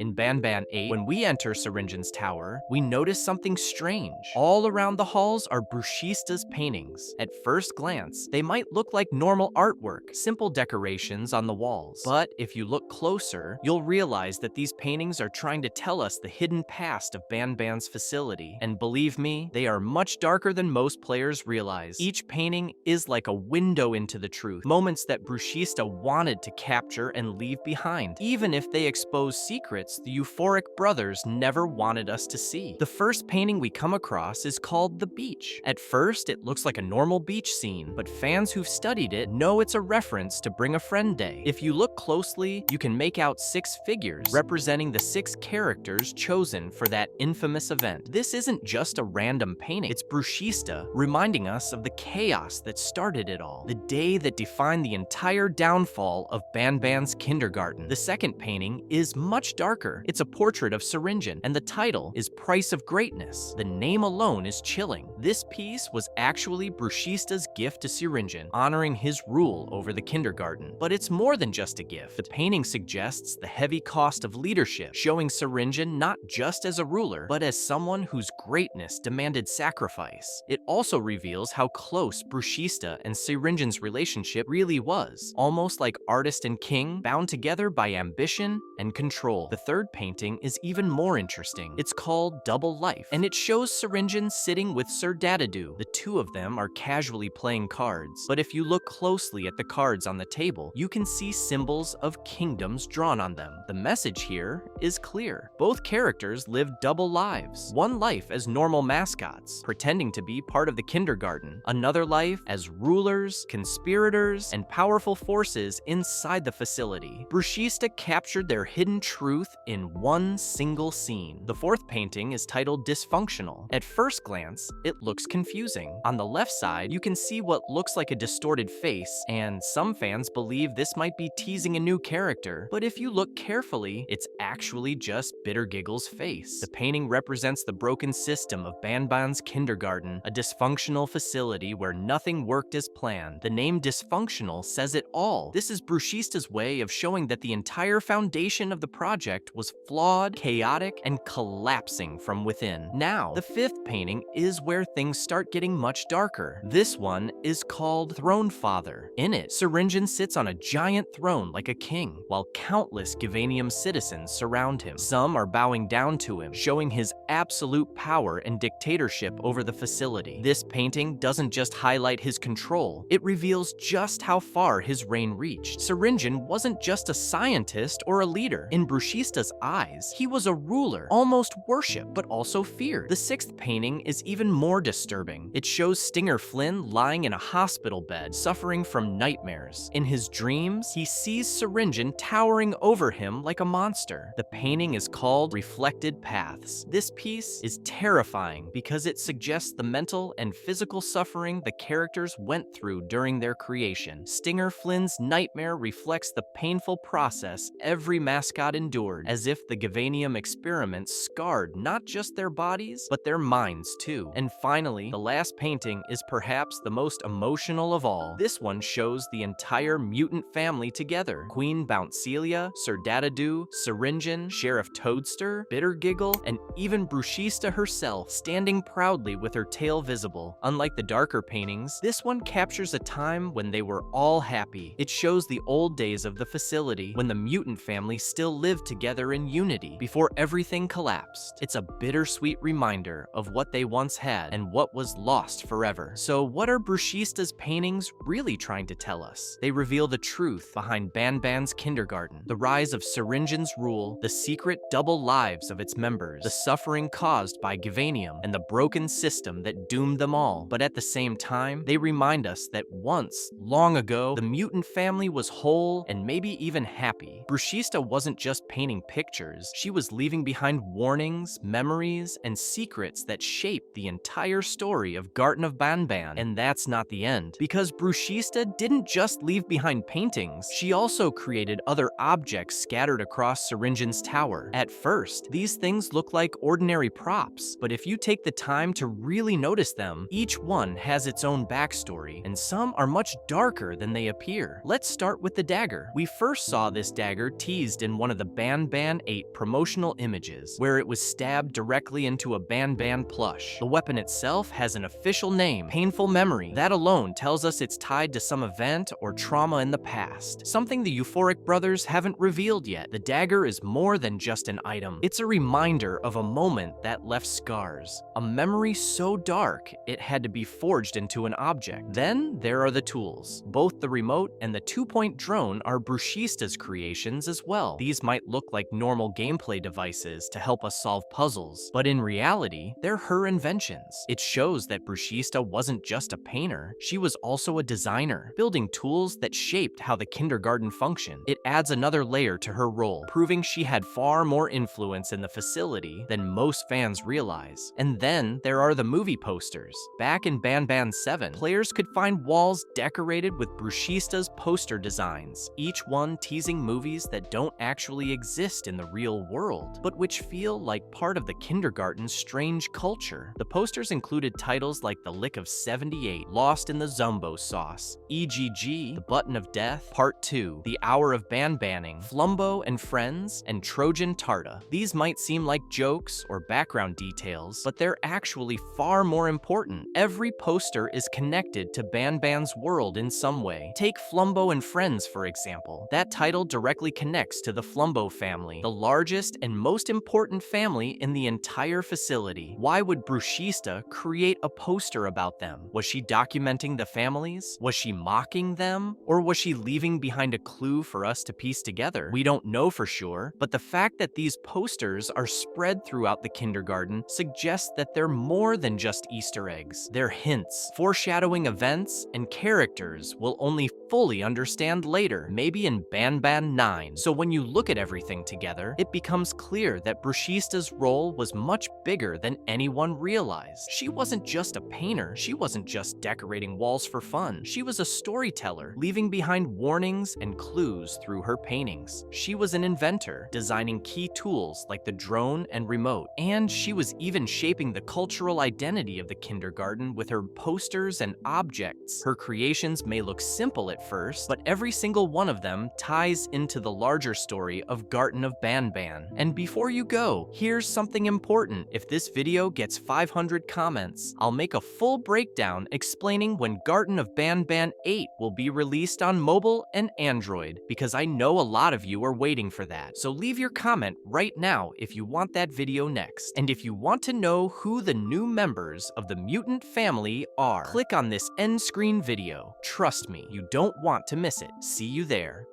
In Banban 8, when we enter Syringen's tower, we notice something strange. All around the halls are Brushista's paintings. At first glance, they might look like normal artwork, simple decorations on the walls. But if you look closer, you'll realize that these paintings are trying to tell us the hidden past of Banban's facility. And believe me, they are much darker than most players realize. Each painting is like a window into the truth, moments that Brushista wanted to capture and leave behind. Even if they expose secrets the euphoric brothers never wanted us to see. The first painting we come across is called The Beach. At first, it looks like a normal beach scene, but fans who've studied it know it's a reference to Bring a Friend Day. If you look closely, you can make out 6 figures representing the 6 characters chosen for that infamous event. This isn't just a random painting, it's Brushista reminding us of the chaos that started it all, the day that defined the entire downfall of Banban's kindergarten. The second painting is much darker. It's a portrait of Syringen, and the title is Price of Greatness. The name alone is chilling. This piece was actually Brushista's gift to Syringen, honoring his rule over the kindergarten. But it's more than just a gift. The painting suggests the heavy cost of leadership, showing Syringen not just as a ruler, but as someone whose greatness demanded sacrifice. It also reveals how close Brushista and Syringen's relationship really was, almost like artist and king, bound together by ambition and control. The third painting is even more interesting. It's called Double Life, and it shows Syringen sitting with Sir Dadadu. The two of them are casually playing cards, but if you look closely at the cards on the table, you can see symbols of kingdoms drawn on them. The message here is clear. Both characters live double lives. One life as normal mascots, pretending to be part of the kindergarten. Another life as rulers, conspirators, and powerful forces inside the facility. Brushista captured their hidden truth in one single scene. The fourth painting is titled Dysfunctional. At first glance, it looks confusing. On the left side, you can see what looks like a distorted face, and some fans believe this might be teasing a new character. But if you look carefully, it's actually just Bitter Giggle's face. The painting represents the broken system of Banban's kindergarten, a dysfunctional facility where nothing worked as planned. The name Dysfunctional says it all. This is Brushista's way of showing that the entire foundation of the project was flawed, chaotic, and collapsing from within. Now, the fifth painting is where things start getting much darker. This one is called Thronefather. In it, Syringen sits on a giant throne like a king, while countless Givanium citizens surround him. Some are bowing down to him, showing his absolute power and dictatorship over the facility. This painting doesn't just highlight his control, it reveals just how far his reign reached. Syringen wasn't just a scientist or a leader. In Brushista's eyes, he was a ruler, almost worshipped, but also feared. The sixth painting is even more disturbing. It shows Stinger Flynn lying in a hospital bed, suffering from nightmares. In his dreams, he sees Syringen towering over him like a monster. The painting is called Reflected Paths. This piece is terrifying because it suggests the mental and physical suffering the characters went through during their creation. Stinger Flynn's nightmare reflects the painful process every mascot endured, as if the Givanium experiment scarred not just their bodies, but their minds too. And finally, the last painting is perhaps the most emotional of all. This one shows the entire mutant family together. Queen Bouncelia, Sir Dadadu, Syringen, Sheriff Toadster, Bitter Giggle, and even Brushista herself, standing proudly with her tail visible. Unlike the darker paintings, this one captures a time when they were all happy. It shows the old days of the facility, when the mutant family still lived together in unity, before everything collapsed. It's a bittersweet reminder of what they once had and what was lost forever. So what are Brushista's paintings really trying to tell us? They reveal the truth behind Banban's kindergarten, the rise of Syringen's rule, the secret double lives of its members, the suffering caused by Givanium, and the broken system that doomed them all. But at the same time, they remind us that once, long ago, the mutant family was whole and maybe even happy. Brushista wasn't just painting pictures, she was leaving behind warnings, memories, and secrets that shaped the entire story of Garten of Banban. And that's not the end, because Brushista didn't just leave behind paintings, she also created other objects scattered across Syringen's tower. At first, these things look like ordinary props, but if you take the time to really notice them, each one has its own backstory, and some are much darker than they appear. Let's start with the dagger. We first saw this dagger teased in one of the Banban Banban 8 promotional images, where it was stabbed directly into a banban plush. The weapon itself has an official name, Painful Memory. That alone tells us it's tied to some event or trauma in the past, something the Euphoric brothers haven't revealed yet. The dagger is more than just an item. It's a reminder of a moment that left scars, a memory so dark it had to be forged into an object. Then there are the tools. Both the remote and the 2-point drone are Brushista's creations as well. These might look like normal gameplay devices to help us solve puzzles, but in reality, they're her inventions. It shows that Brushista wasn't just a painter, she was also a designer, building tools that shaped how the kindergarten functioned. It adds another layer to her role, proving she had far more influence in the facility than most fans realize. And then there are the movie posters. Back in Banban 7, players could find walls decorated with Brushista's poster designs, each one teasing movies that don't actually exist in the real world, but which feel like part of the kindergarten's strange culture. The posters included titles like The Lick of 78, Lost in the Zumbo Sauce, EGG, The Button of Death, Part 2, The Hour of Banbanning, Flumbo and Friends, and Trojan Tarta. These might seem like jokes or background details, but they're actually far more important. Every poster is connected to Banban's world in some way. Take Flumbo and Friends, for example. That title directly connects to the Flumbo family, the largest and most important family in the entire facility. Why would Brushista create a poster about them? Was she documenting the families? Was she mocking them? Or was she leaving behind a clue for us to piece together? We don't know for sure, but the fact that these posters are spread throughout the kindergarten suggests that they're more than just Easter eggs. They're hints, foreshadowing events and characters we'll only fully understand later, maybe in Banban 9. So when you look at everything together, it becomes clear that Brushista's role was much bigger than anyone realized. She wasn't just a painter, she wasn't just decorating walls for fun. She was a storyteller, leaving behind warnings and clues through her paintings. She was an inventor, designing key tools like the drone and remote. And she was even shaping the cultural identity of the kindergarten with her posters and objects. Her creations may look simple at first, but every single one of them ties into the larger story of Garten of Banban. And before you go, here's something important. If this video gets 500 comments, I'll make a full breakdown explaining when Garten of Banban 8 will be released on mobile and Android, because I know a lot of you are waiting for that. So leave your comment right now if you want that video next. And if you want to know who the new members of the mutant family are, click on this end screen video. Trust me, you don't want to miss it. See you there.